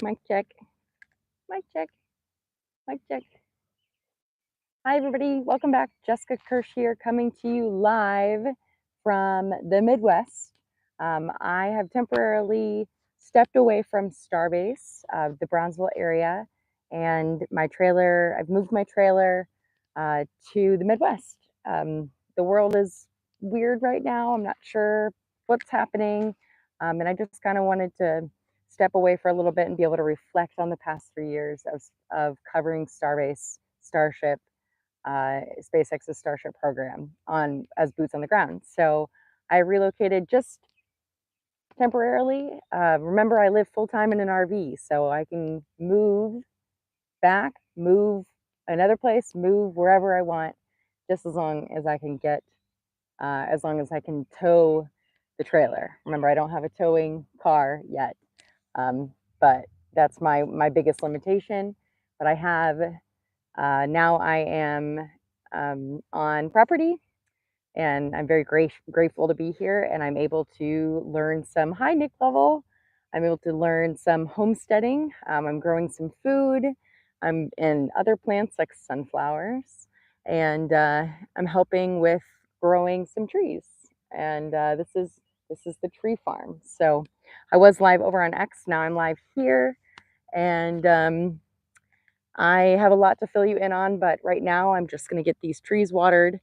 Mic check. Mic check. Mic check. Hi, everybody. Welcome back. Jessica Kirsh here, coming to you live from the Midwest. I have temporarily stepped away from Starbase, the Brownsville area, and my trailer. I've moved my trailer to the Midwest. The world is weird right now. I'm not sure what's happening, and I just kind of wanted to step away for a little bit and be able to reflect on the past 3 years of covering Starbase, Starship, SpaceX's Starship program on as boots on the ground. So I relocated just temporarily. Remember, I live full time in an RV, so I can move back, move another place, move wherever I want, just as long as I can get, as long as I can tow the trailer. Remember, I don't have a towing car yet, but that's my biggest limitation. But I have now. I am on property, and I'm very grateful to be here. And I'm able to learn some high Nick level. I'm able to learn some homesteading. I'm growing some food. I'm in other plants like sunflowers, and I'm helping with growing some trees. And this is the tree farm. So I was live over on X. Now I'm live here, and I have a lot to fill you in on. But right now, I'm just going to get these trees watered.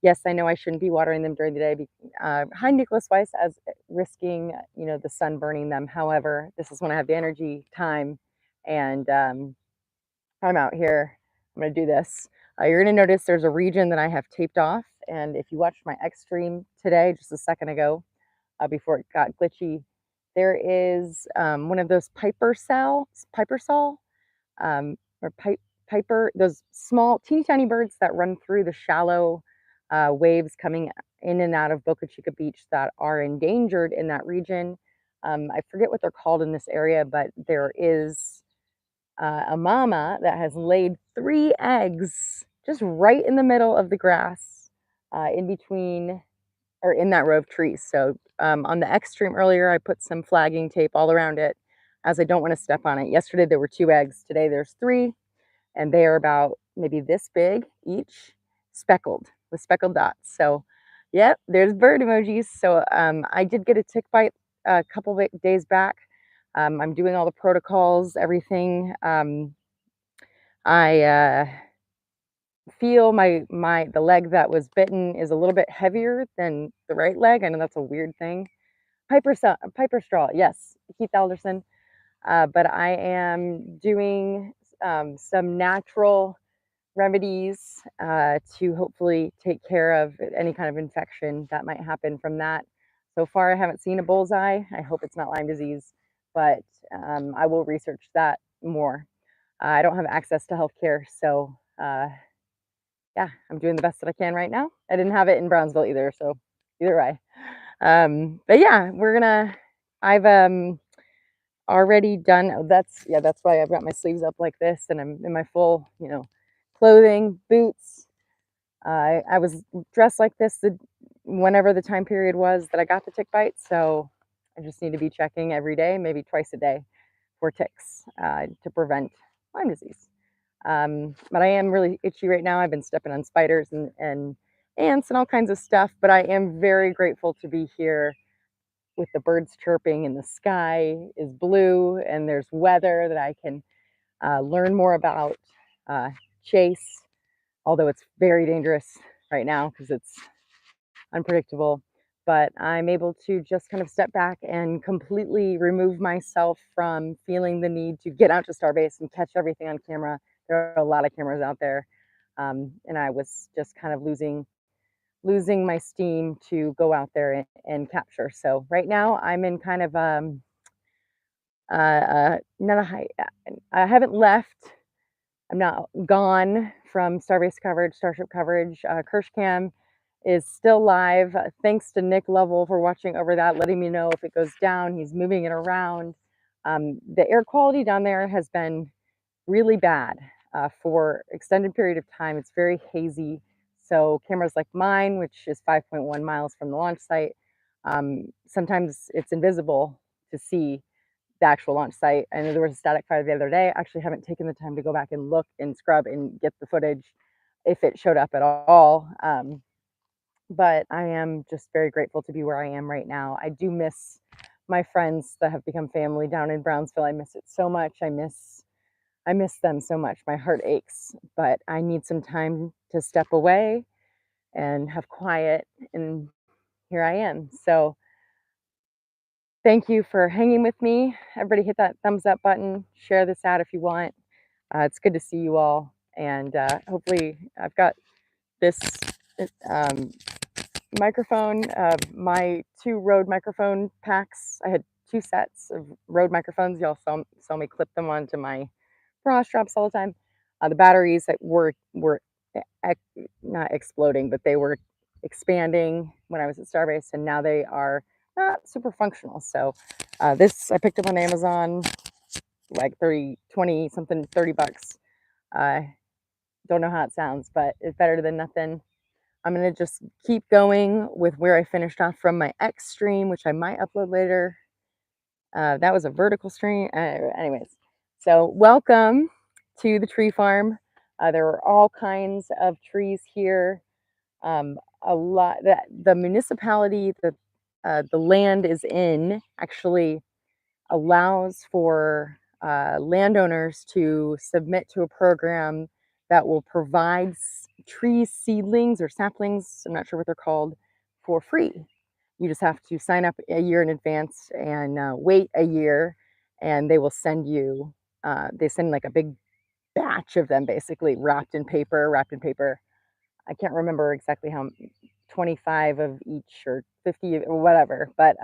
Yes, I know I shouldn't be watering them during the day. Hi, Nicholas Weiss, as risking, the sun burning them. However, this is when I have the energy, time, and I'm out here. I'm going to do this. You're going to notice there's a region that I have taped off. And if you watched my X stream today, just a second ago, before it got glitchy, there is one of those piper saw, or piper, those small, teeny tiny birds that run through the shallow waves coming in and out of Boca Chica Beach that are endangered in that region. I forget what they're called in this area, but there is a mama that has laid 3 eggs just right in the middle of the grass, in between, or in that row of trees. So on the X stream earlier, I put some flagging tape all around it, as I don't want to step on it. Yesterday there were 2 eggs. Today there's 3, and they are about maybe this big each, speckled with speckled dots. So, yep, there's bird emojis. So I did get a tick bite a couple of days back. I'm doing all the protocols, everything. I feel the leg that was bitten is a little bit heavier than the right leg. I know that's a weird thing. Piper straw, yes, Keith Alderson. But I am doing some natural remedies to hopefully take care of any kind of infection that might happen from that. So far, I haven't seen a bullseye. I hope it's not Lyme disease, but I will research that more. I don't have access to healthcare, so yeah, I'm doing the best that I can right now. I didn't have it in Brownsville either, so either way. But yeah, I've already done. Oh, that's why I've got my sleeves up like this, and I'm in my full, clothing, boots. I was dressed like this whenever the time period was that I got the tick bite, so I just need to be checking every day, maybe twice a day, for ticks to prevent Lyme disease. But I am really itchy right now. I've been stepping on spiders and ants and all kinds of stuff, but I am very grateful to be here with the birds chirping, and the sky is blue, and there's weather that I can learn more about, chase, although it's very dangerous right now because it's unpredictable. But I'm able to just kind of step back and completely remove myself from feeling the need to get out to Starbase and catch everything on camera. There are a lot of cameras out there, and I was just kind of losing my steam to go out there and capture. So right now I'm in kind of not a high. I haven't left. I'm not gone from Starbase coverage, Starship coverage. Kirsh Cam is still live. Thanks to Nick Lovell for watching over that, letting me know if it goes down. He's moving it around. The air quality down there has been really bad for extended period of time. It's very hazy. So cameras like mine, which is 5.1 miles from the launch site, sometimes it's invisible to see the actual launch site. I know there was a static fire the other day. I actually haven't taken the time to go back and look and scrub and get the footage if it showed up at all. But I am just very grateful to be where I am right now. I do miss my friends that have become family down in Brownsville. I miss it so much. I miss them so much. My heart aches, but I need some time to step away and have quiet, and here I am. So thank you for hanging with me. Everybody hit that thumbs up button, share this out if you want. It's good to see you all, and hopefully I've got this um, microphone, my 2 Rode microphone packs. I had 2 sets of Rode microphones. Y'all saw me clip them onto my bra straps all the time. The batteries that were not exploding, but they were expanding when I was at Starbase, and now they are not super functional. So this I picked up on Amazon, like 30, 20 something, $30. Don't know how it sounds, but it's better than nothing. I'm gonna just keep going with where I finished off from my X stream, which I might upload later. That was a vertical stream. Anyways, so welcome to the tree farm. There are all kinds of trees here. A lot that the municipality that the land is in actually allows for landowners to submit to a program that will provide tree seedlings or saplings, I'm not sure what they're called, for free. You just have to sign up a year in advance and wait a year, and they will send you, they send like a big batch of them basically wrapped in paper. I can't remember exactly how 25 of each or 50 or whatever, but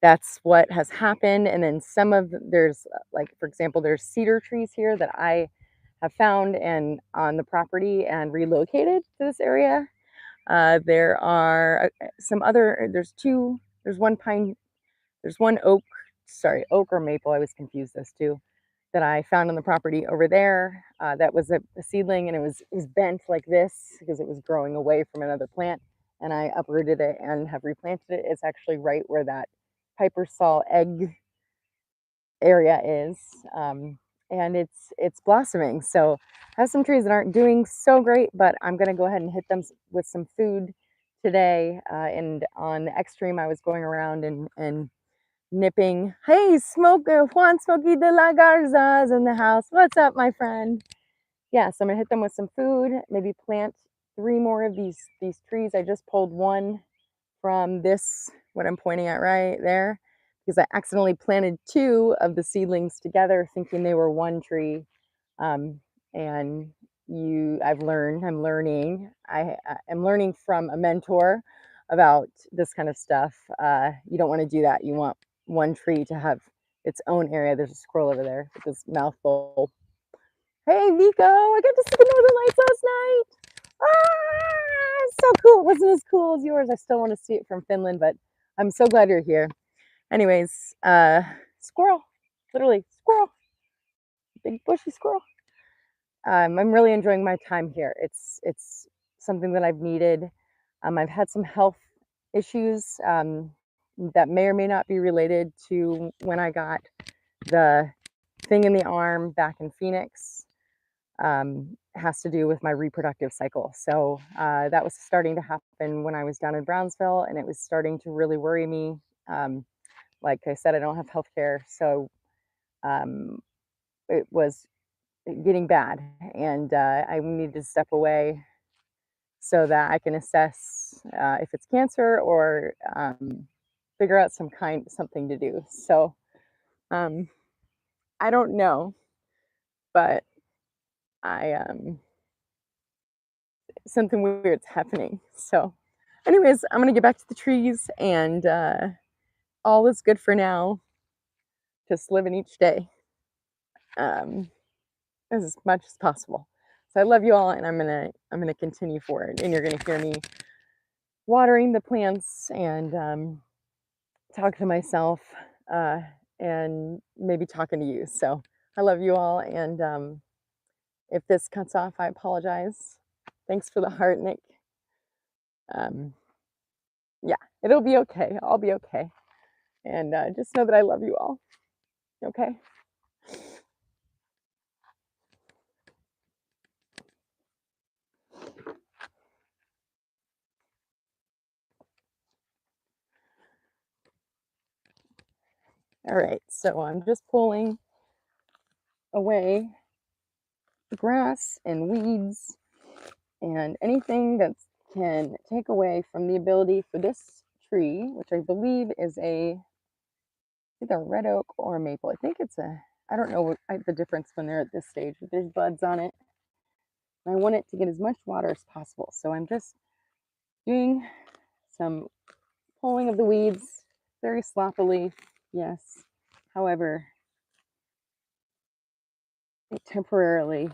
that's what has happened. And then some of there's like, for example, there's cedar trees here that I have found and on the property and relocated to this area. There are some other, there's one pine, there's one oak, sorry, oak or maple, I was confused those two, that I found on the property over there. That was a seedling, and it was bent like this because it was growing away from another plant, and I uprooted it and have replanted it. It's actually right where that Piper saw egg area is, and it's blossoming. So I have some trees that aren't doing so great, but I'm gonna go ahead and hit them with some food today. And on the extreme, I was going around and nipping. Hey, Juan Smokey de la Garza's in the house. What's up, my friend? Yeah, so I'm gonna hit them with some food, maybe plant 3 more of these trees. I just pulled one from this, what I'm pointing at right there, because I accidentally planted 2 of the seedlings together thinking they were one tree. And I'm learning. I'm learning from a mentor about this kind of stuff. You don't want to do that. You want one tree to have its own area. There's a squirrel over there with his mouth full. Hey, Vico, I got to see the Northern Lights last night. So cool. It wasn't as cool as yours. I still want to see it from Finland, but I'm so glad you're here. Anyways, squirrel, literally squirrel, big bushy squirrel. I'm really enjoying my time here. It's something that I've needed. I've had some health issues that may or may not be related to when I got the thing in the arm back in Phoenix. Has to do with my reproductive cycle. So that was starting to happen when I was down in Brownsville, and it was starting to really worry me. Like I said, I don't have health care, so it was getting bad, and I needed to step away so that I can assess if it's cancer or figure out something to do. So I don't know, but I something weird's happening. So, anyways, I'm gonna get back to the trees, and all is good for now. Just living each day um, as much as possible. So I love you all, and I'm gonna continue forward, and you're gonna hear me watering the plants and talk to myself and maybe talking to you. So I love you all, and if this cuts off, I apologize. Thanks for the heart, Nick. Yeah, it'll be okay. I'll be okay. And just know that I love you all. Okay. All right, so I'm just pulling away the grass and weeds and anything that can take away from the ability for this tree, which I believe is either red oak or maple. I think it's I don't know the difference when they're at this stage, but there's buds on it. And I want it to get as much water as possible. So I'm just doing some pulling of the weeds very sloppily, yes. However, it temporarily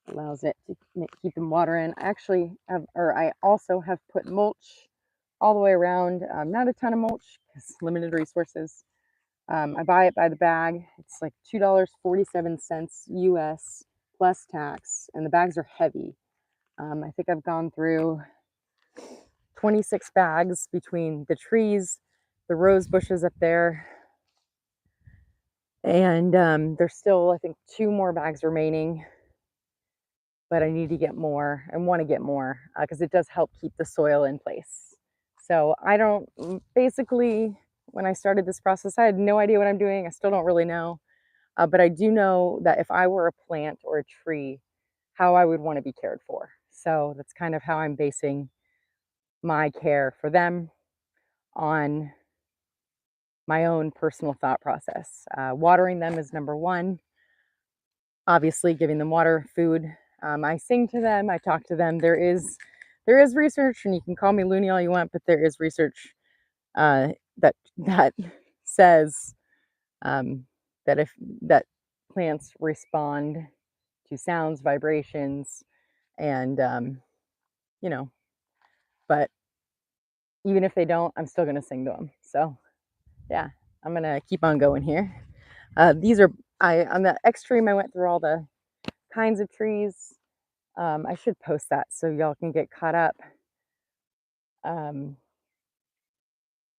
allows it to keep them water in. I also have put mulch all the way around. Not a ton of mulch because limited resources. I buy it by the bag. It's like $2.47 US plus tax, and the bags are heavy. I think I've gone through 26 bags between the trees, the rose bushes up there, and there's still, I think, 2 more bags remaining, but I need to get more. I want to get more because it does help keep the soil in place. So basically, when I started this process, I had no idea what I'm doing. I still don't really know. But I do know that if I were a plant or a tree, how I would want to be cared for. So that's kind of how I'm basing my care for them on my own personal thought process. Watering them is number one. Obviously, giving them water, food. I sing to them. I talk to them. There is research, and you can call me loony all you want, but there is research that says um, that plants respond to sounds, vibrations, and you know. But even if they don't, I'm still gonna sing to them. So yeah, I'm gonna keep on going here. These are on the extreme. I went through all the kinds of trees. I should post that so y'all can get caught up. Um,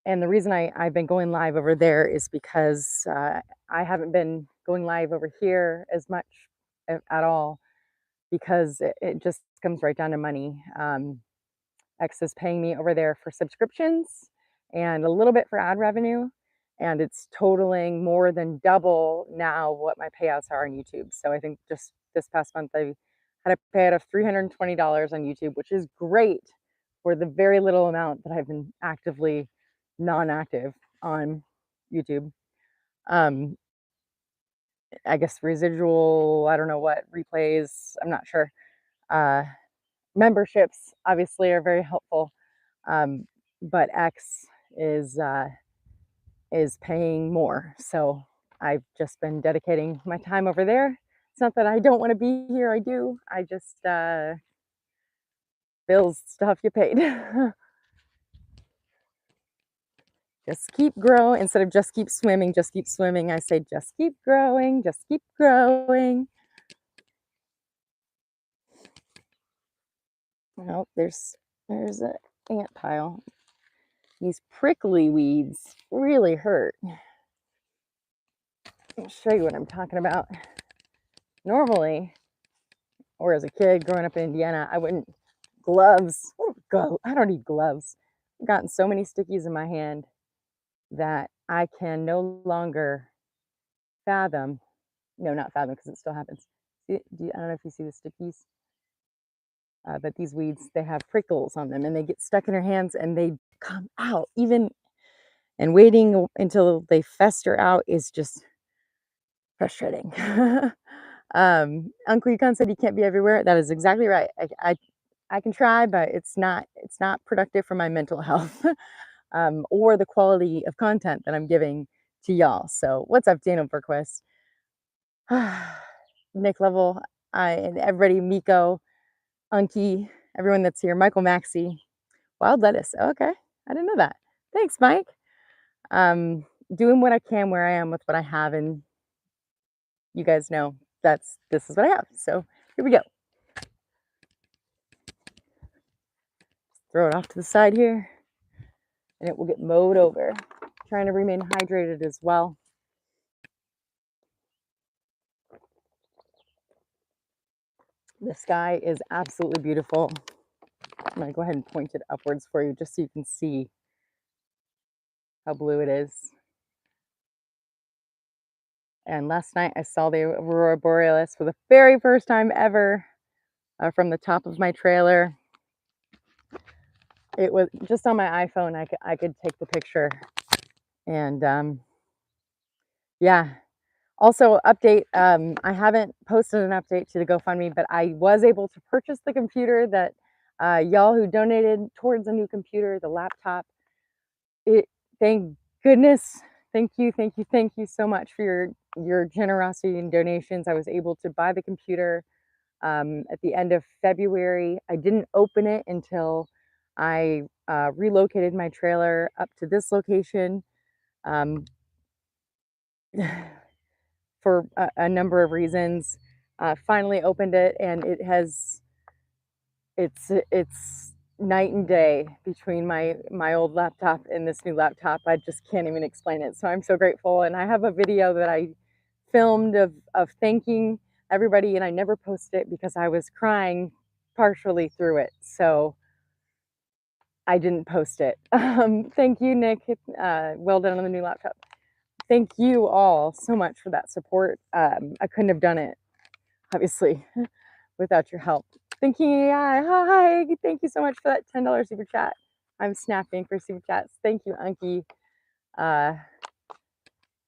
and the reason I've been going live over there is because I haven't been going live over here as much at all because it just comes right down to money. X is paying me over there for subscriptions and a little bit for ad revenue. And it's totaling more than double now what my payouts are on YouTube. So I think just this past month, I had a payout of $320 on YouTube, which is great for the very little amount that I've been actively non-active on YouTube. I guess residual, I don't know what, replays, I'm not sure. Memberships obviously are very helpful. But X is paying more. So I've just been dedicating my time over there. It's not that I don't want to be here. I do. I just bills stuff you paid. Just keep growing instead of just keep swimming. Just keep swimming. I say just keep growing. Just keep growing. Oh, there's an ant pile. These prickly weeds really hurt. I'll show you what I'm talking about. Normally, or as a kid growing up in Indiana, I wouldn't gloves. I don't need gloves. I've gotten so many stickies in my hand that I can no longer fathom. No, not fathom because it still happens. I don't know if you see the stickies, but these weeds, they have prickles on them and they get stuck in your hands and they come out even. And waiting until they fester out is just frustrating. Uncle Yukon said you can't be everywhere. That is exactly right. I can try, but it's not productive for my mental health or the quality of content that I'm giving to y'all. So what's up, Daniel Berquist? Nick Level, and everybody, Miko, Unky, everyone that's here, Michael Maxey, Wild Lettuce. Okay, I didn't know that. Thanks, Mike. Doing what I can where I am with what I have, and you guys know this is what I have. So here we go. Throw it off to the side here, and it will get mowed over. trying to remain hydrated as well. The sky is absolutely beautiful. I'm going to go ahead and point it upwards for you just so you can see how blue it is. And last night I saw the aurora borealis for the very first time ever from the top of my trailer. It was just on my iPhone. I could take the picture. And yeah. Also, update. I haven't posted an update to the GoFundMe, but I was able to purchase the computer that y'all who donated towards a new computer, the laptop. Thank goodness. Thank you, thank you, thank you so much for your generosity and donations. I was able to buy the computer at the end of February. I didn't open it until I relocated my trailer up to this location for a number of reasons. Finally opened it, and it's night and day between my old laptop and this new laptop. I just can't even explain it. So I'm so grateful, and I have a video that I filmed of thanking everybody, and I never posted it because I was crying partially through it. So I didn't post it. Thank you, Nick. Well done on the new laptop. Thank you all so much for that support. I couldn't have done it, obviously, without your help. Thank you. Yeah, hi. Thank you so much for that $10 super chat. I'm snapping for super chats. Thank you, Unky.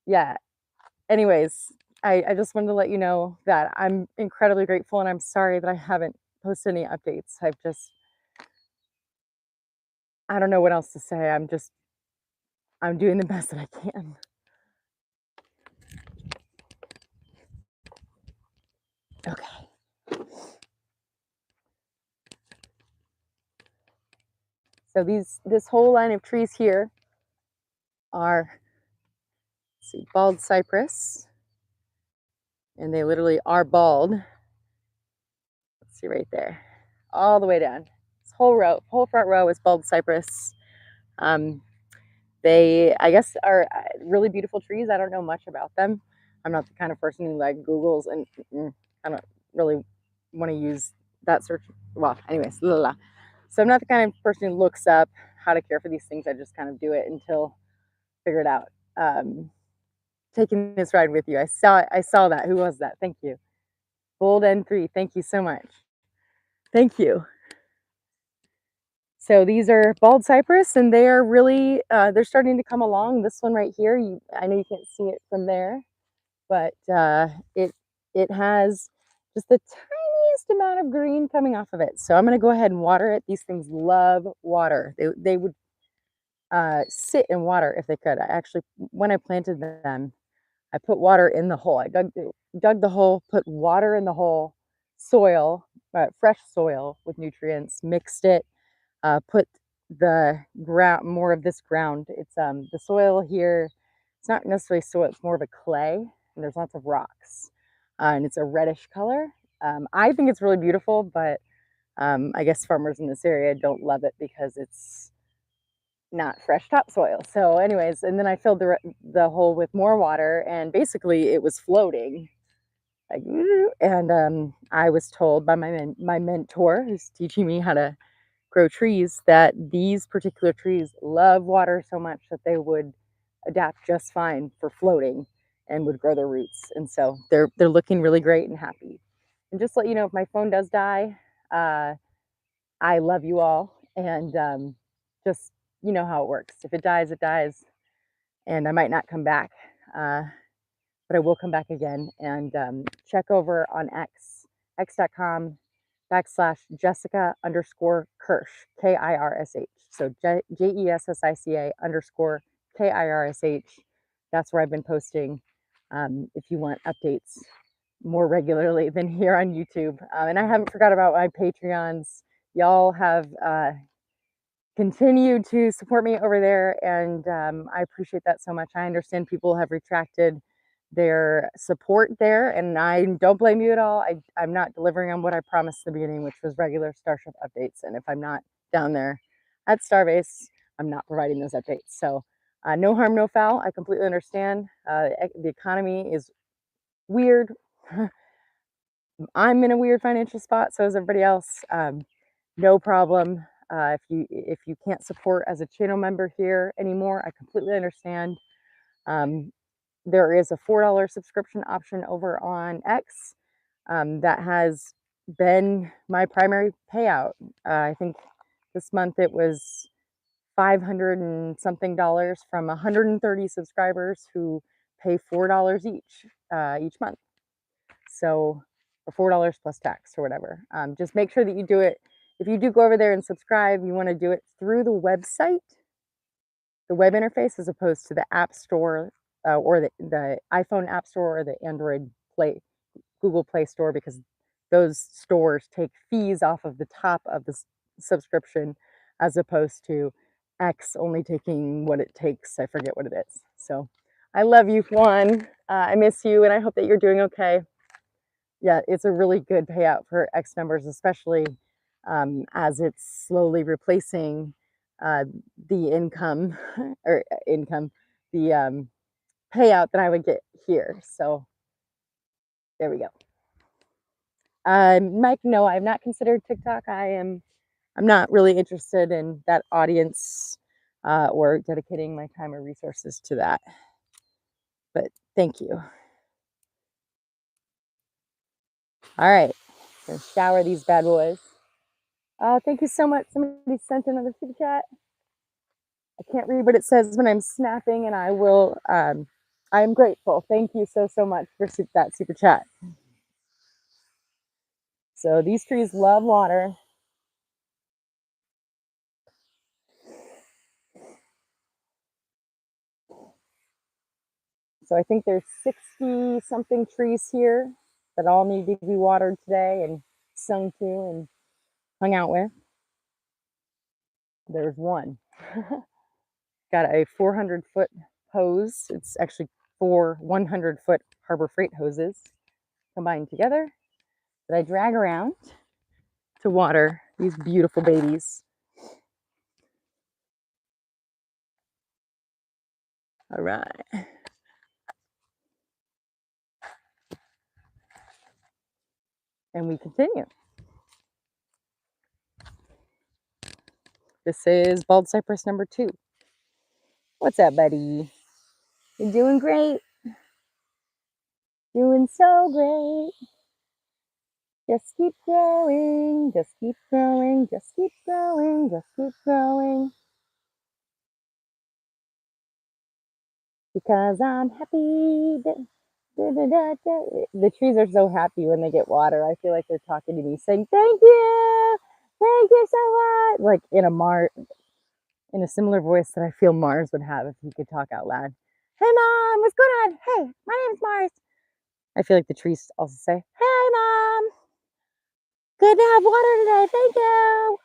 Yeah. Anyways, I just wanted to let you know that I'm incredibly grateful, and I'm sorry that I haven't posted any updates. I don't know what else to say. I'm doing the best that I can. Okay. So this whole line of trees here are, let's see, bald cypress, and they literally are bald. Let's see right there, all the way down. This whole front row is bald cypress. They, I guess, are really beautiful trees. I don't know much about them. I'm not the kind of person who like Googles, and I don't really want to use that search. Well, anyways, blah, blah, blah. So I'm not the kind of person who looks up how to care for these things. I just kind of do it until figure it out. Taking this ride with you. I saw that. Who was that? Thank you. Bold N3. Thank you so much. Thank you. So these are bald cypress, and they are really they're starting to come along. This one right here, I know you can't see it from there, but it has just the tiniest amount of green coming off of it. So I'm going to go ahead and water it. These things love water. They would sit in water if they could. I actually, when I planted them, I put water in the hole. I dug the hole, put water in the hole, soil, fresh soil with nutrients, mixed it, put the ground, more of this ground. It's the soil here. It's not necessarily soil. It's more of a clay, and there's lots of rocks, and it's a reddish color. I think it's really beautiful, but I guess farmers in this area don't love it because it's not fresh topsoil. So anyways, and then I filled the hole with more water, and basically it was floating. Like, and I was told by my mentor, who's teaching me how to grow trees, that these particular trees love water so much that they would adapt just fine for floating and would grow their roots. And so they're looking really great and happy. And just to let you know, if my phone does die, I love you all, and just, you know how it works. If it dies, it dies, and I might not come back, but I will come back again. And check over on x.com/Jessica_Kirsh, Kirsh. So JESSICA_KIRSH. That's where I've been posting if you want updates more regularly than here on YouTube. And I haven't forgot about my Patreons. Y'all have continued to support me over there, and I appreciate that so much. I understand people have retracted their support there, and I don't blame you at all. I'm not delivering on what I promised at the beginning, which was regular Starship updates. And if I'm not down there at Starbase, I'm not providing those updates. So No harm, no foul. I completely understand. The economy is weird. I'm in a weird financial spot, so is everybody else. No problem. If you can't support as a channel member here anymore, I completely understand. There is a $4 subscription option over on X that has been my primary payout. I think this month it was 500 and something dollars from 130 subscribers who pay $4 each month. So, or $4 plus tax or whatever. Just make sure that you do it. If you do go over there and subscribe, you want to do it through the website, the web interface, as opposed to the App Store or the iPhone App Store or the Android Google Play Store, because those stores take fees off of the top of the subscription, as opposed to X only taking what it takes. I forget what it is. So I love you, Juan. I miss you, and I hope that you're doing okay. Yeah, it's a really good payout for X numbers, especially as it's slowly replacing uh, the income or the payout that I would get here. So there we go. Mike, no, I've not considered TikTok. I'm not really interested in that audience or dedicating my time or resources to that. But thank you. All right, gonna shower these bad boys. Thank you so much. Somebody sent another super chat. I can't read what it says when I'm snapping, and I will. I'm grateful. Thank you so much for that super chat. So these trees love water. So I think there's 60 something trees here that all need to be watered today and sung to and hung out with. There's one. Got a 400-foot hose. It's actually 4 100-foot Harbor Freight hoses combined together that I drag around to water these beautiful babies. All right. And we continue. This is bald cypress number 2. What's up, buddy? You're doing great. Doing so great. Just keep growing, just keep growing, just keep growing, just keep growing. Because I'm happy. The trees are so happy when they get water. I feel like they're talking to me, saying, "Thank you so much." Like in a similar voice that I feel Mars would have if he could talk out loud. Hey, Mom, what's going on? Hey, my name's Mars. I feel like the trees also say, "Hey, Mom, good to have water today. Thank you."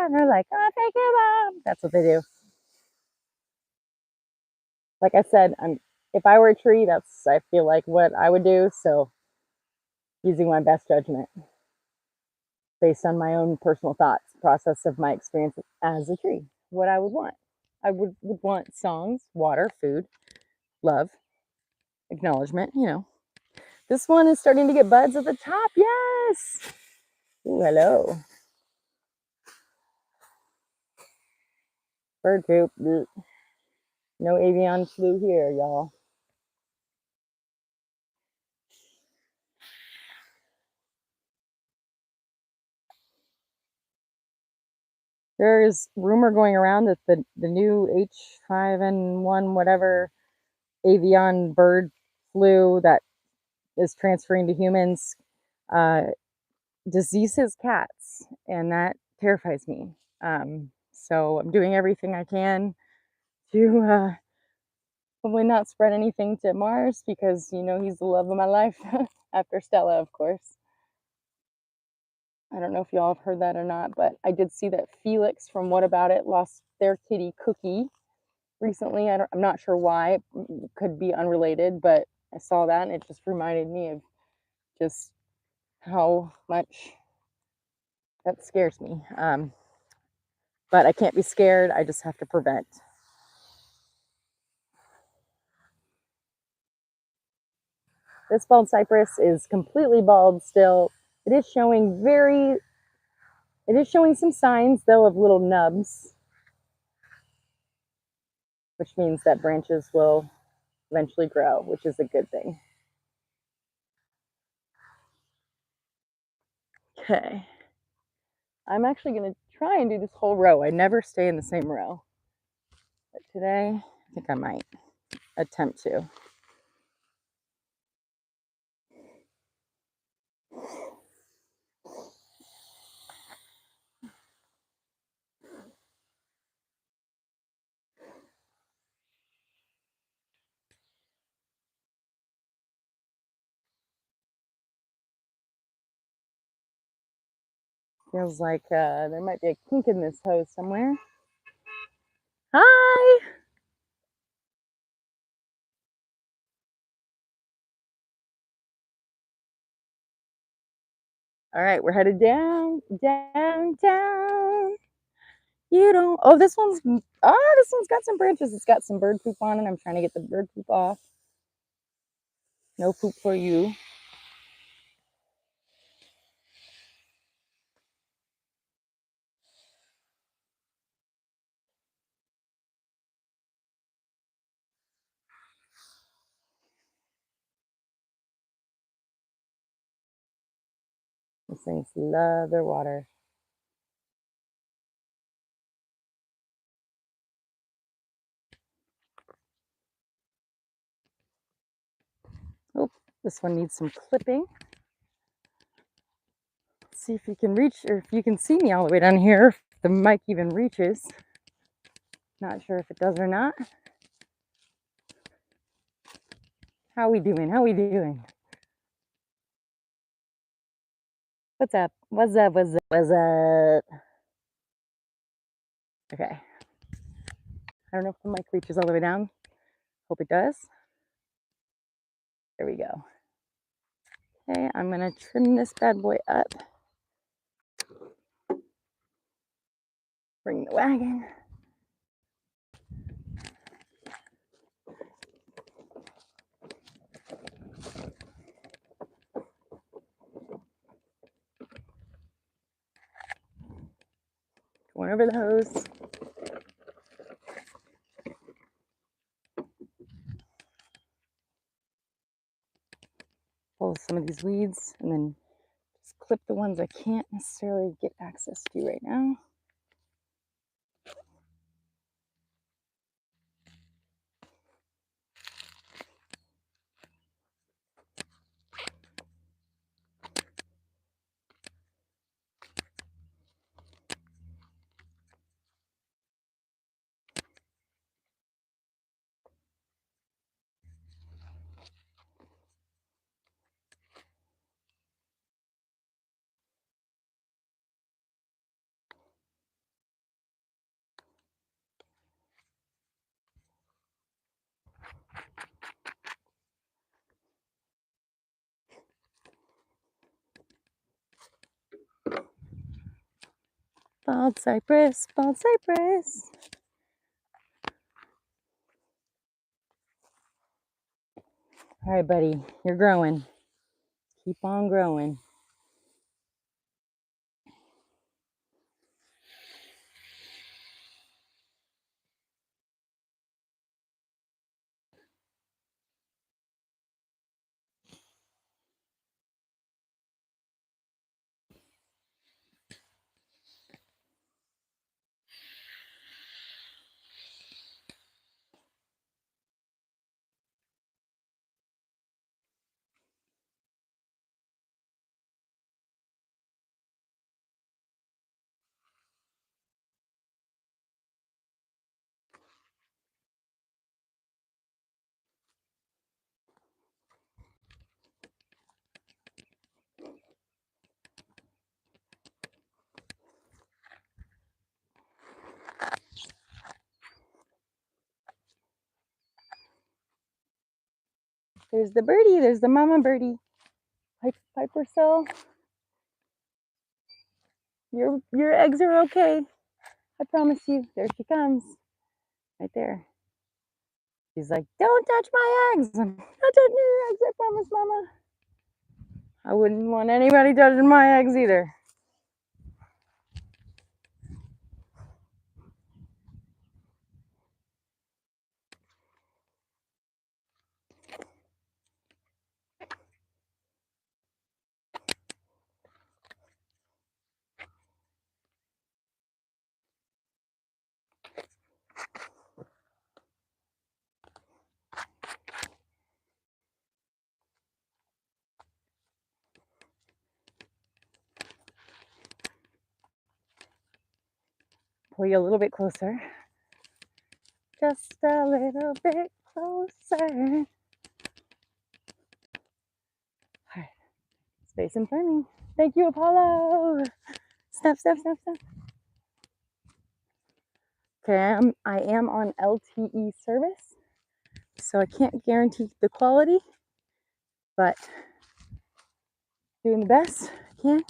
And they're like, "Oh, thank you, Mom." That's what they do. Like I said, if I were a tree, that's I feel like what I would do. So using my best judgment based on my own personal thoughts, process of my experience as a tree, what I would want. I would want songs, water, food, love, acknowledgement, This one is starting to get buds at the top. Yes. Ooh, hello. Bird poop. Blech. No avian flu here, y'all. There's rumor going around that the new H5N1 whatever avian bird flu that is transferring to humans diseases cats, and that terrifies me. So I'm doing everything I can to hopefully not spread anything to Mars, because he's the love of my life after Stella, of course. I don't know if y'all have heard that or not, but I did see that Felix from What About It lost their kitty Cookie recently. I'm not sure why. It could be unrelated, but I saw that and it just reminded me of just how much that scares me. But I can't be scared. I just have to prevent. This bald cypress is completely bald still. It is showing some signs though of little nubs, which means that branches will eventually grow, which is a good thing. Okay. I'm actually going to try and do this whole row. I never stay in the same row. But today, I think I might attempt to. Feels like there might be a kink in this hose somewhere. Hi! All right, we're headed down, down, down. You don't, oh, this one's got some branches. It's got some bird poop on it. I'm trying to get the bird poop off. No poop for you. These things love their water. Oh, this one needs some clipping. Let's see if you can reach, or if you can see me all the way down here, if the mic even reaches. Not sure if it does or not. How we doing? How we doing? What's up? What's up? What's up? What's up? Okay. I don't know if the mic reaches all the way down. Hope it does. There we go. Okay, I'm gonna trim this bad boy up. Bring the wagon. Going over the hose. Pull some of these weeds and then just clip the ones I can't necessarily get access to right now. Bald cypress, bald cypress. All right, buddy, you're growing. Keep on growing. There's the birdie. There's the mama birdie. Piper cell. Your eggs are okay. I promise you. There she comes. Right there. She's like, don't touch my eggs. I'm not touching your eggs, I promise, Mama. I wouldn't want anybody touching my eggs either. Pull you a little bit closer. Just a little bit closer. All right. Space and timing. Thank you, Apollo. Step, step, step, step. Okay, I am on LTE service, so I can't guarantee the quality, but doing the best I can.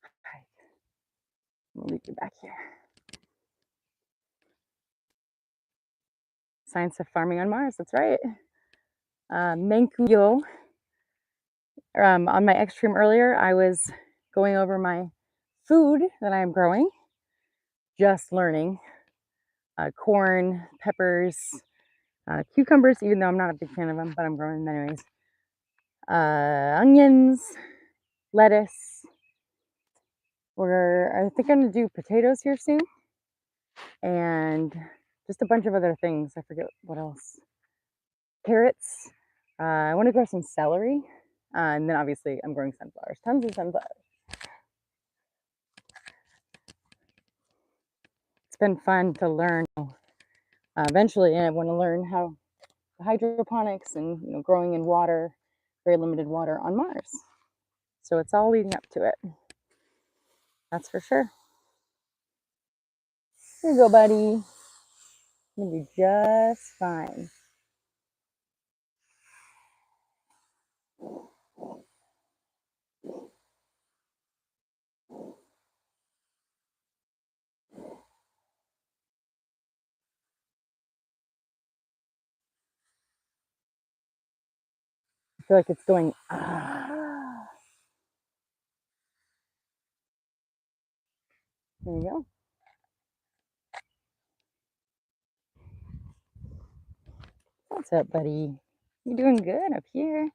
All right, we'll leave you back here. Science of farming on Mars, that's right. Menkuyo. On my X stream earlier, I was going over my food that I am growing, just learning. Corn, peppers, cucumbers, even though I'm not a big fan of them, but I'm growing them anyways. Onions, lettuce. I think I'm gonna do potatoes here soon, and just a bunch of other things. I forget what else. Carrots. I want to grow some celery, and then obviously I'm growing sunflowers. Tons of sunflowers. It's been fun to learn. Eventually, I want to learn how hydroponics and growing in water, very limited water on Mars. So it's all leading up to it. That's for sure. Here you go, buddy. You'll be just fine. I feel like it's going, ah. There you go. What's up, buddy? You're doing good up here.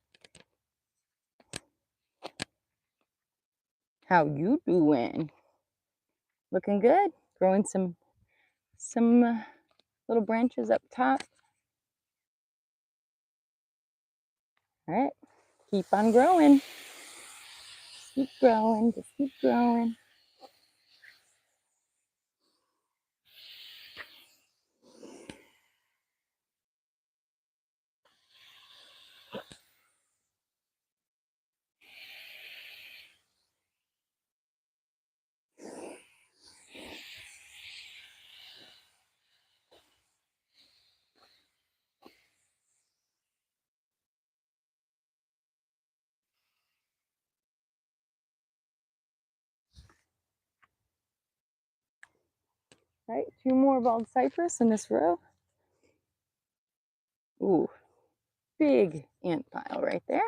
How you doing? Looking good. Growing some little branches up top. All right. Keep on growing. Just keep growing. Just keep growing. All right, 2 more bald cypress in this row. Ooh, big ant pile right there.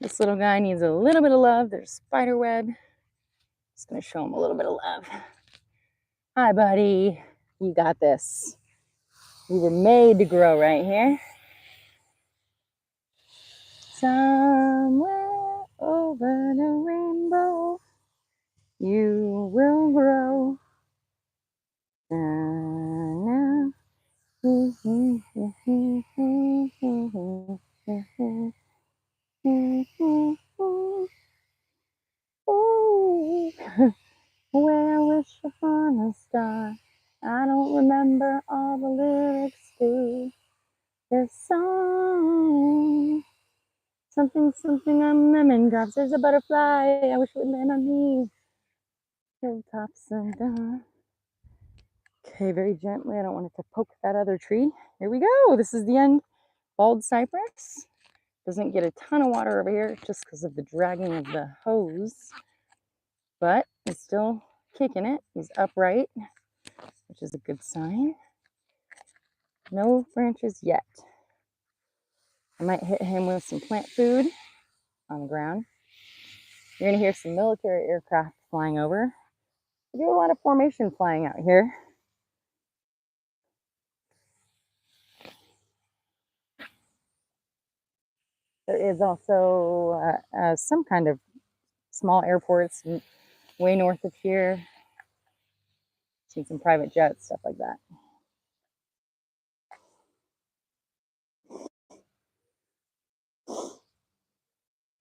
This little guy needs a little bit of love. There's spider web. Just gonna show him a little bit of love. Hi, buddy. You got this. We were made to grow right here. Somewhere over the rainbow, you will grow. Where I wish upon a star. I don't remember all the lyrics to this song. Something, something on lemon drops. There's a butterfly. I wish it would land on me. Hilltops and down. Okay, very gently. I don't want it to poke that other tree. Here we go. This is the end. Bald cypress. Doesn't get a ton of water over here just because of the dragging of the hose. But it's still kicking it. He's upright, which is a good sign. No branches yet. I might hit him with some plant food on the ground. You're going to hear some military aircraft flying over. We do a lot of formation flying out here. There is also some kind of small airports way north of here. Seen some private jets, stuff like that.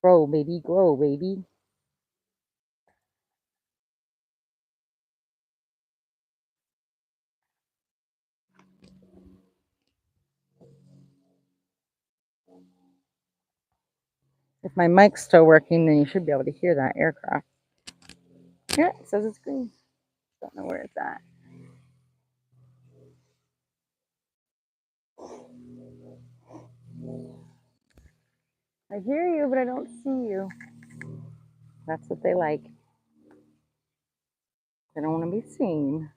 Grow, baby, grow, baby. If my mic's still working, then you should be able to hear that aircraft. Yeah, it says it's green. Don't know where it's at. I hear you, but I don't see you. That's what they like. They don't want to be seen.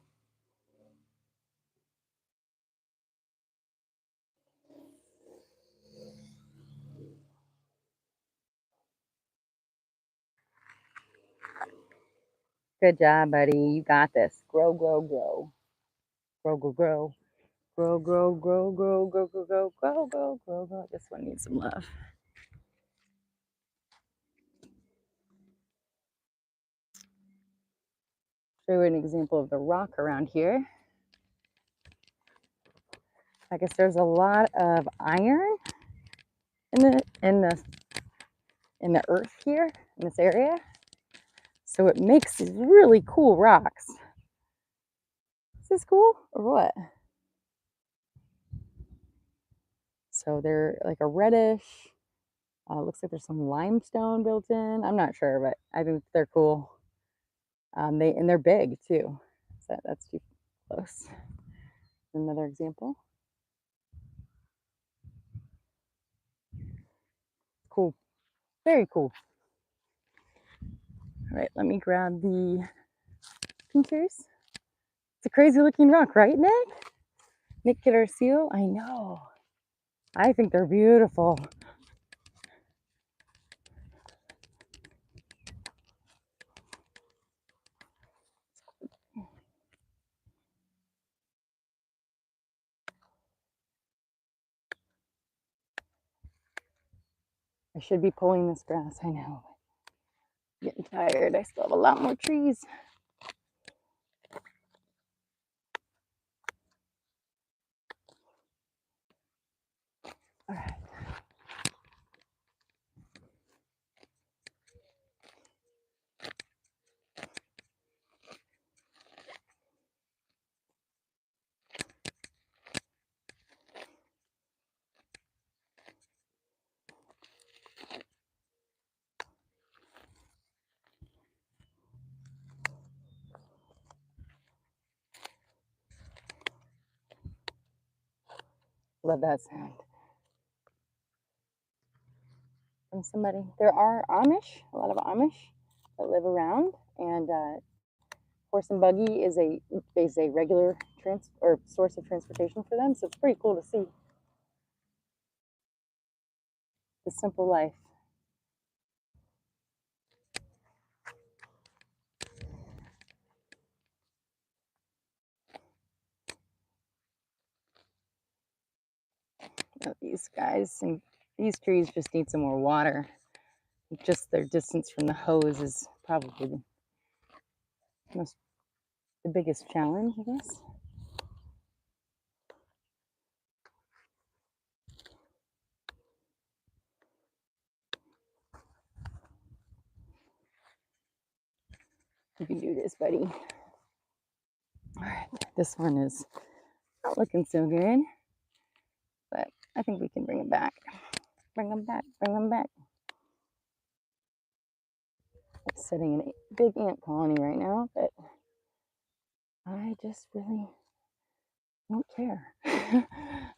Good job, buddy. You got this. Grow, grow, grow. Grow, grow, grow. Grow, grow, grow, grow, grow, grow, grow, grow, grow, grow, grow. This one needs some love. Show you an example of the rock around here. I guess there's a lot of iron in the earth here in this area. So it makes these really cool rocks. Is this cool or what? So they're like a reddish. Looks like there's some limestone built in. I'm not sure, but I think they're cool. They're big too. So that's too close. Another example. Cool. Very cool. All right, let me grab the pinkers. It's a crazy looking rock, right, Nick? Nick Kidder Seal? I know. I think they're beautiful. I should be pulling this grass, I know. Getting tired. I still have a lot more trees. All right. Love that sound. From somebody. There are Amish, a lot of Amish that live around, and horse and buggy is a regular source of transportation for them. So it's pretty cool to see the simple life. These guys and these trees just need some more water. Just their distance from the hose is probably the biggest challenge, I guess. You can do this, buddy. All right, this one is not looking so good, but I think we can bring him back. Bring him back, bring him back. I'm sitting in a big ant colony right now, but I just really don't care.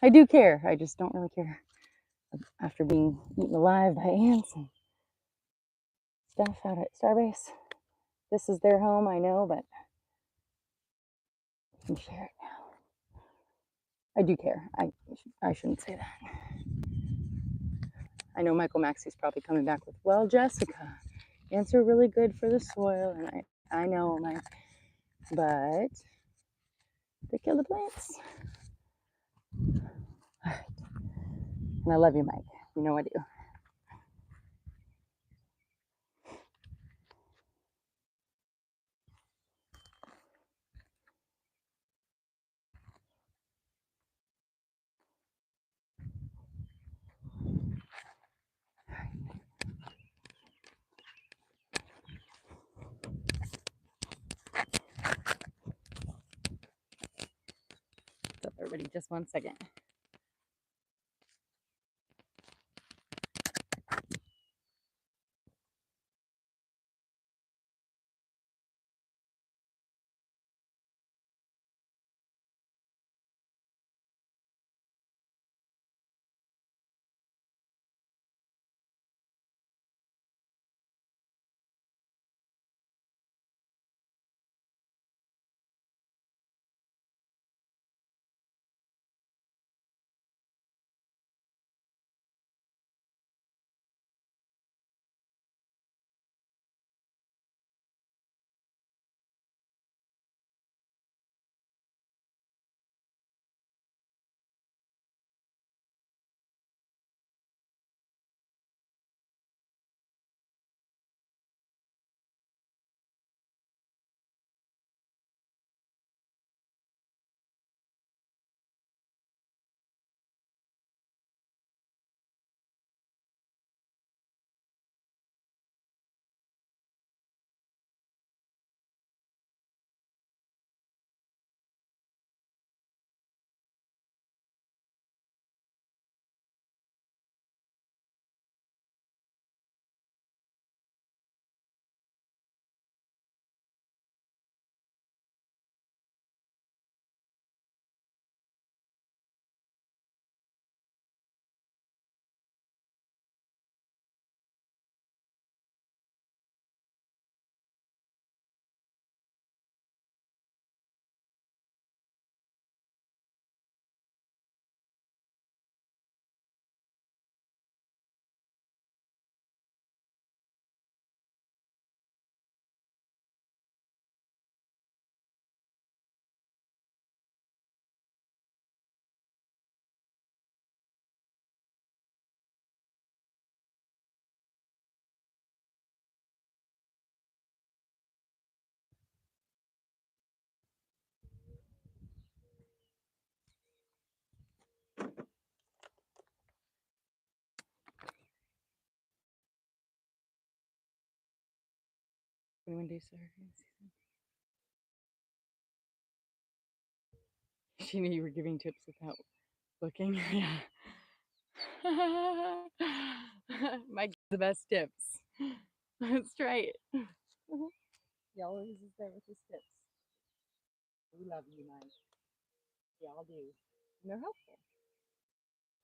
I do care, I just don't really care. After being eaten alive by ants and stuff out at Starbase. This is their home, I know, but and share it now. I do care. I shouldn't say that. I know Michael Maxey's probably coming back with, well, Jessica, ants are really good for the soil, and I know, Mike, but they kill the plants. All right. And I love you, Mike. You know I do. So everybody, just 1 second. Anyone do so? She knew you were giving tips without looking. Yeah. Mike gives the best tips. That's right. He always is there with his tips. We love you, Mike. We all do. And they're helpful.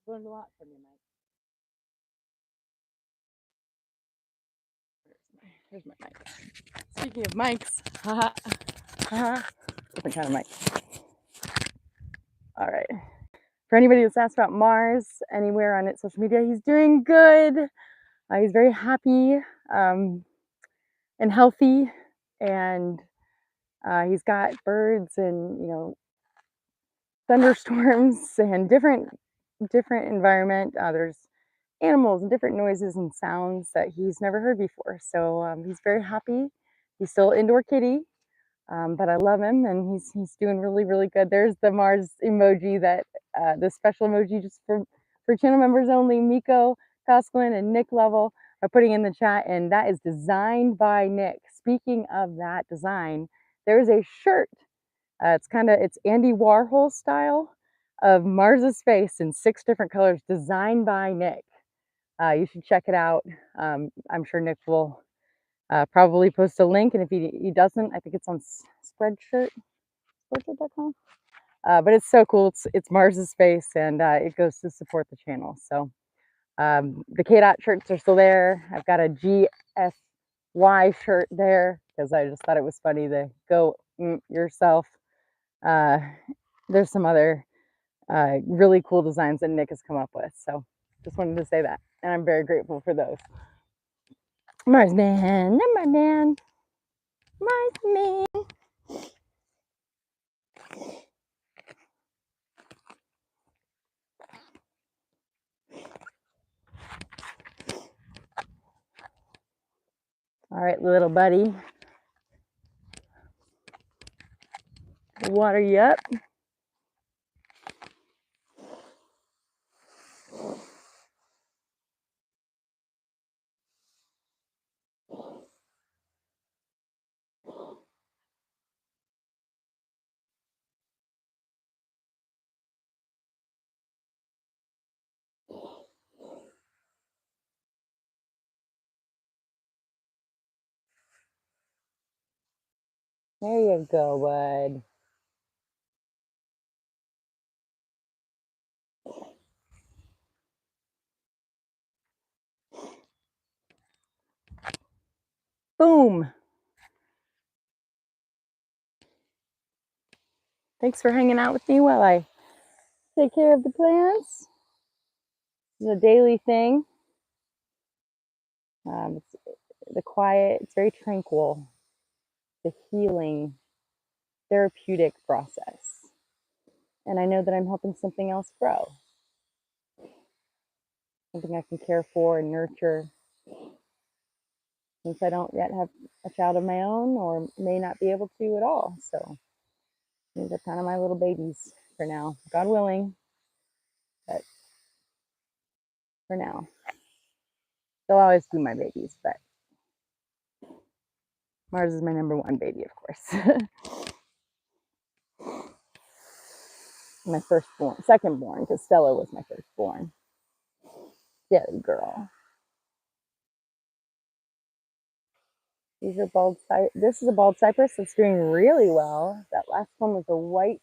I've learned a lot from you, Mike. Here's my mic. Speaking of mics, different kind of mic. All right. For anybody that's asked about Mars anywhere on its social media, he's doing good. He's very happy and healthy, and he's got birds and thunderstorms and different environment. There's animals and different noises and sounds that he's never heard before. So he's very happy. He's still indoor kitty, but I love him, and he's doing really, really good. There's the Mars emoji, that the special emoji just for channel members only. Miko Cosklin and Nick Level are putting in the chat, and that is designed by Nick. Speaking of that design, there's a shirt. It's Andy Warhol style of Mars's face in 6 different colors, designed by Nick. You should check it out. I'm sure Nick will probably post a link, and if he doesn't, I think it's on spreadshirt.com. But it's so cool. It's Mars's face, and it goes to support the channel. So the K-Dot shirts are still there. I've got a GFY shirt there because I just thought it was funny to go yourself. There's some other really cool designs that Nick has come up with. So just wanted to say that. And I'm very grateful for those. Marsman, Marsman, Marsman. All right, little buddy. Water you up. There you go, bud. Boom. Thanks for hanging out with me while I take care of the plants. It's a daily thing. It's the quiet, it's very tranquil, the healing, therapeutic process. And I know that I'm helping something else grow, something I can care for and nurture, since I don't yet have a child of my own or may not be able to at all. So these are kind of my little babies for now, God willing, but for now. They'll always be my babies, but Mars is my number one baby, of course. My firstborn, secondborn, because Stella was my firstborn. Jelly girl. These are bald cypress. This is a bald cypress that's doing really well. That last one was a white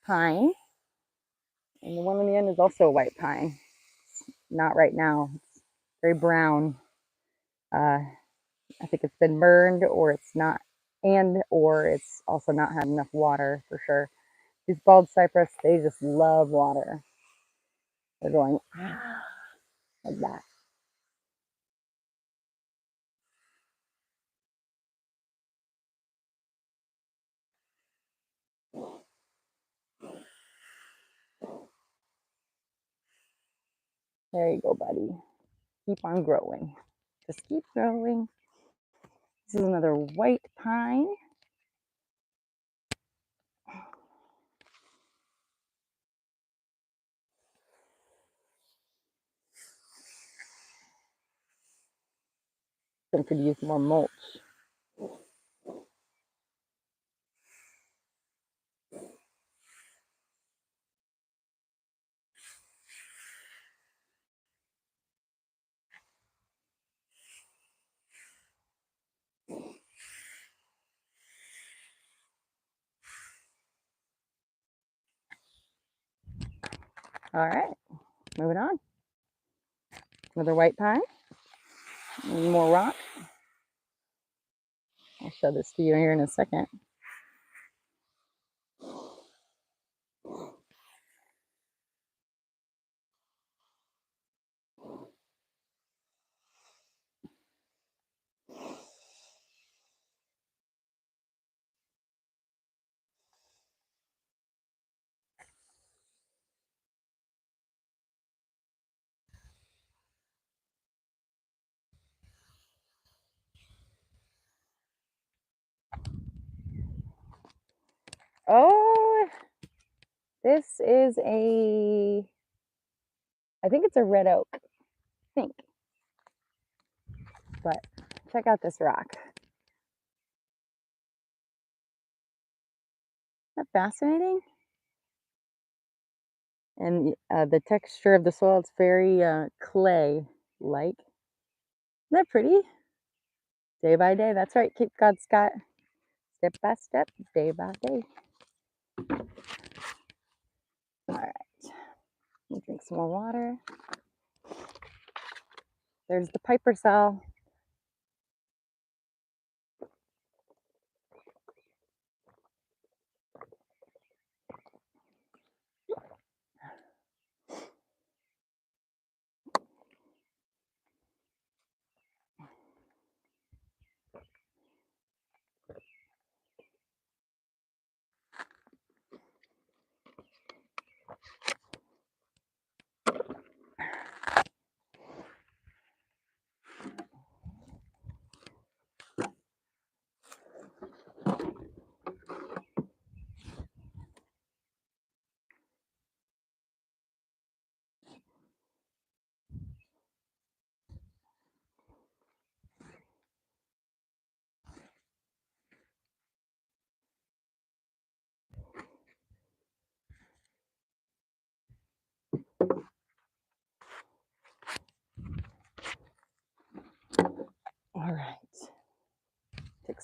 pine. And the one on the end is also a white pine. Not right now. It's very brown. I think it's been burned, or it's not, or it's also not had enough water for sure. These bald cypress, they just love water. They're going like that. There you go, buddy. Keep on growing. Just keep growing. This is another white pine. I could use more mulch. All right, moving on. Another white pine. And more rock. I'll show this to you here in a second. Oh, this is I think it's a red oak. I think. But check out this rock. Isn't that fascinating? And the texture of the soil, it's very clay-like. Isn't that pretty? Day by day. That's right, Cape Cod Scott. Step by step, day by day. All right. Let me drink some more water. There's the Piper cell.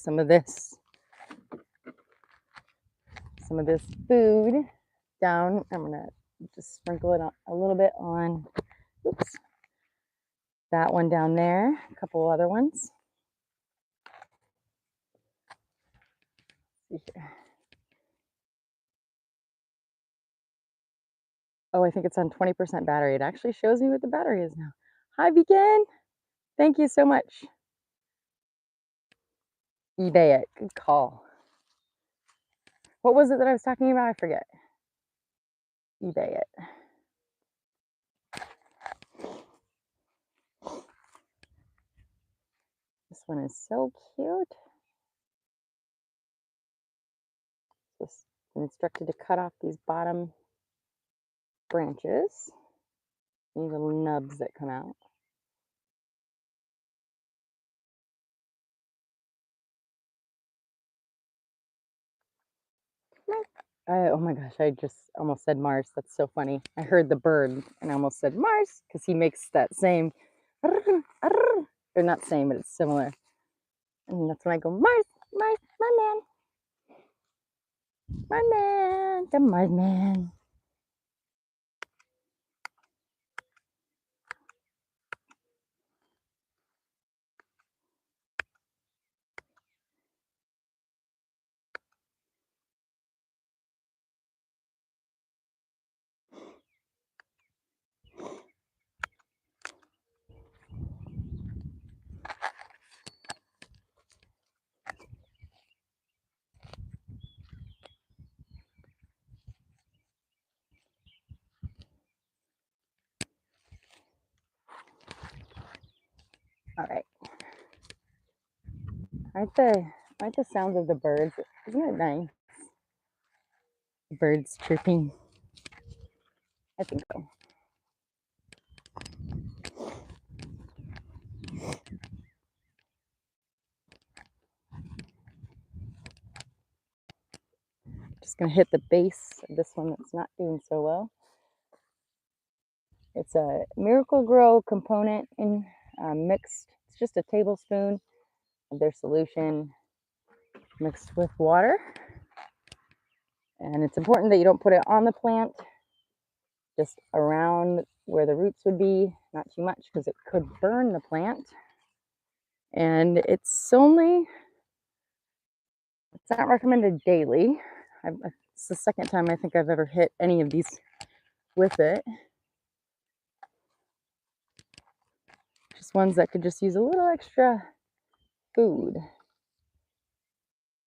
some of this food down. I'm gonna just sprinkle it on, a little bit on, oops, that one down there, a couple other ones. Oh, I think it's on 20% battery. It actually shows me what the battery is now. Hi, Beacon. Thank you so much. eBay it. Good call. What was it that I was talking about? I forget. eBay it. This one is so cute. Just been instructed to cut off these bottom branches. These little nubs that come out. Oh my gosh, I just almost said Mars. That's so funny. I heard the bird and I almost said Mars because he makes that same, or not same, but it's similar. And that's when I go, Mars, Mars, my man. My man, the Mars man. All right. Aren't the sounds of the birds? Isn't it nice? Birds chirping. I think so. Just gonna hit the base of this one that's not doing so well. It's a Miracle Grow component in mixed. It's just a tablespoon of their solution mixed with water. And it's important that you don't put it on the plant, just around where the roots would be, not too much because it could burn the plant. And it's not recommended daily. It's the second time I think I've ever hit any of these with it. Just ones that could just use a little extra food.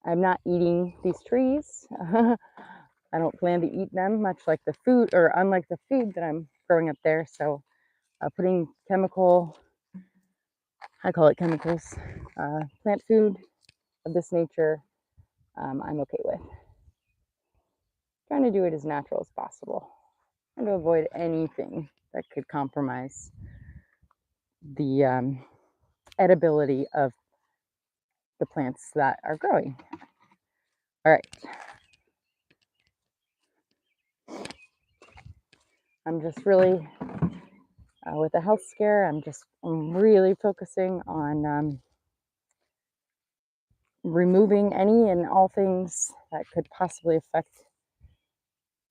I'm not eating these trees. I don't plan to eat them, much like the food, or unlike the food that I'm growing up there. So putting chemical, I call it chemicals, plant food of this nature, I'm okay with. Trying to do it as natural as possible and to avoid anything that could compromise the edibility of the plants that are growing. All right. I'm just really, with the health scare, I'm really focusing on removing any and all things that could possibly affect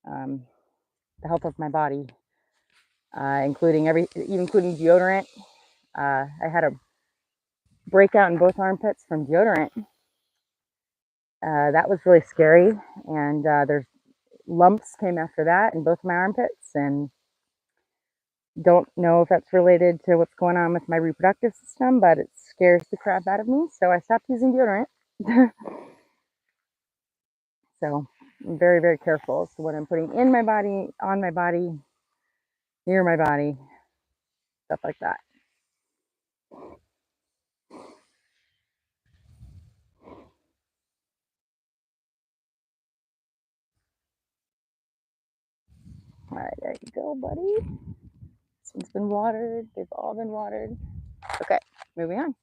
the health of my body, including deodorant. I had a breakout in both armpits from deodorant. That was really scary, and there's lumps came after that in both my armpits, and don't know if that's related to what's going on with my reproductive system, but it scares the crap out of me, so I stopped using deodorant. So I'm very, very careful as to what I'm putting in my body, on my body, near my body, stuff like that. All right, there you go, buddy. This one's been watered. They've all been watered. Okay, moving on.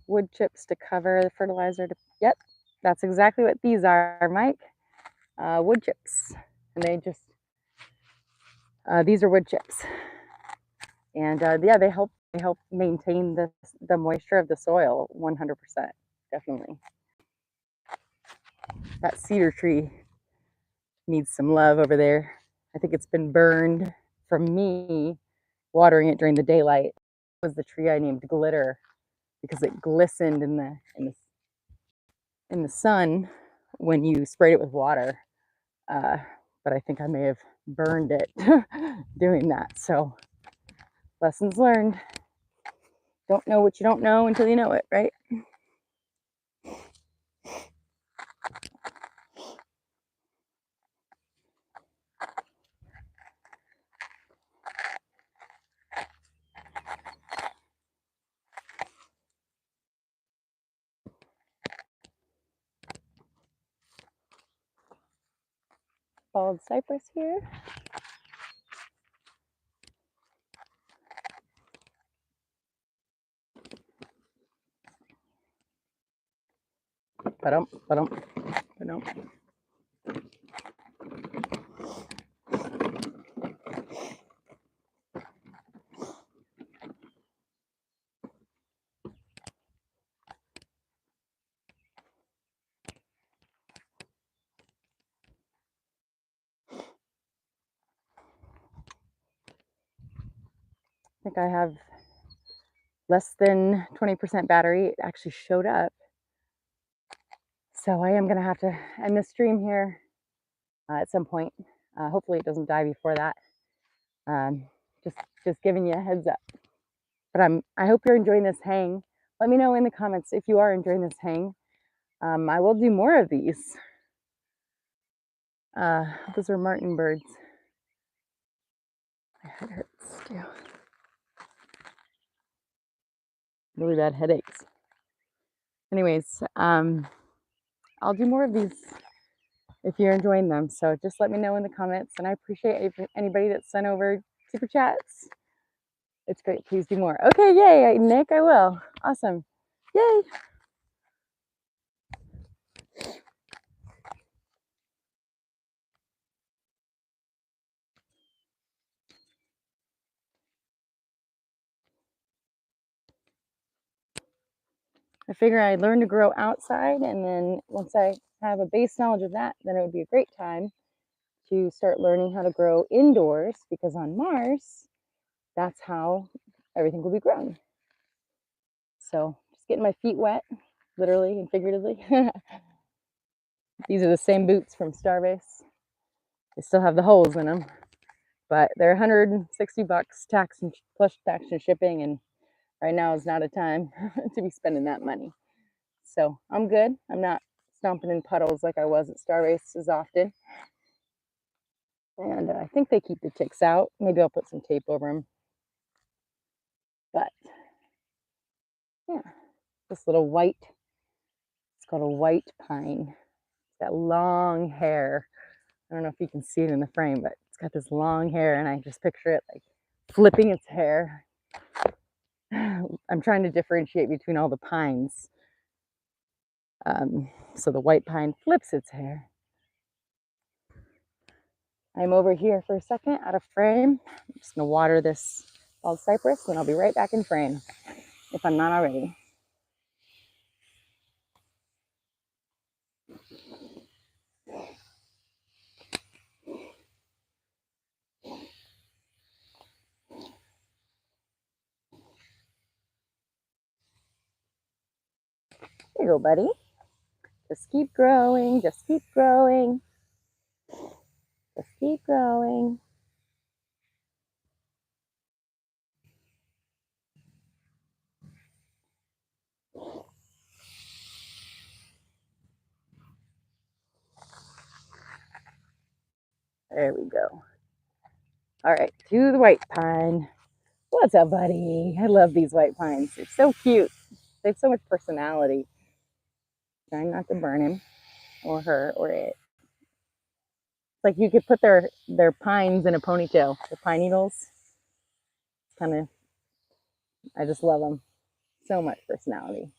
Wood chips to cover the fertilizer. Yep, that's exactly what these are, Mike. wood chips, and they just these are wood chips, and yeah, they help maintain the moisture of the soil 100%, definitely. That cedar tree needs some love over there. I think it's been burned from me watering it during the daylight. It was the tree I named Glitter because it glistened in the sun when you sprayed it with water. But I think I may have burned it doing that. So lessons learned. Don't know what you don't know until you know it, right? Bald cypress here. Ba-dum, ba-dum, ba-dum. I think I have less than 20% battery. It actually showed up. So I am going to have to end the stream here at some point. Hopefully it doesn't die before that. Um, just giving you a heads up. But I hope you're enjoying this hang. Let me know in the comments if you are enjoying this hang. I will do more of these. Those are martin birds. My head hurts too. Really bad headaches. Anyways, I'll do more of these if you're enjoying them. So just let me know in the comments, and I appreciate anybody that sent over super chats. It's great. Please do more. Okay, yay, Nick, I will. Awesome. Yay. I figure I'd learn to grow outside, and then once I have a base knowledge of that, then it would be a great time to start learning how to grow indoors, because on Mars, that's how everything will be grown. So just getting my feet wet, literally and figuratively. These are the same boots from Starbase. They still have the holes in them, but they're $160 tax and plus tax and shipping, and right now is not a time to be spending that money. So I'm good. I'm not stomping in puddles like I was at Starbase as often. And I think they keep the ticks out. Maybe I'll put some tape over them. But yeah, this little white, it's called a white pine. It's got long hair. I don't know if you can see it in the frame, but it's got this long hair, and I just picture it like flipping its hair. I'm trying to differentiate between all the pines. So the white pine flips its hair. I'm over here for a second out of frame. I'm just gonna water this bald cypress, and I'll be right back in frame if I'm not already. There you go, buddy. Just keep growing, just keep growing, just keep growing. There we go. All right, to the white pine. What's up, buddy? I love these white pines. They're so cute. They have so much personality. Trying not to burn him or her or it. It's like you could put their pines in a ponytail. The pine needles. Kind of, I just love them. So much personality.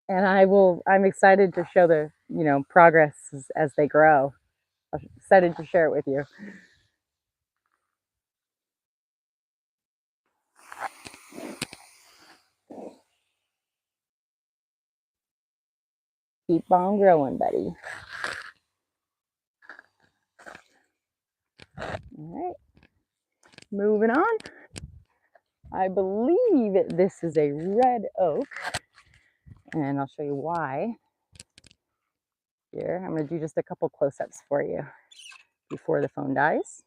And I'm excited to show the progress as they grow. I'm excited to share it with you. Keep on growing, buddy. All right, moving on. I believe this is a red oak, and I'll show you why. Here, I'm going to do just a couple close-ups for you before the phone dies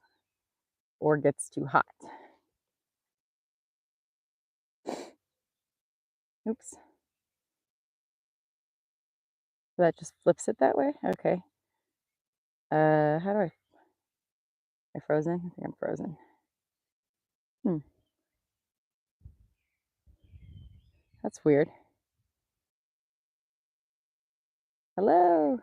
or gets too hot. Oops. That just flips it that way? Okay. How do am I frozen? I think I'm frozen. That's weird. Hello?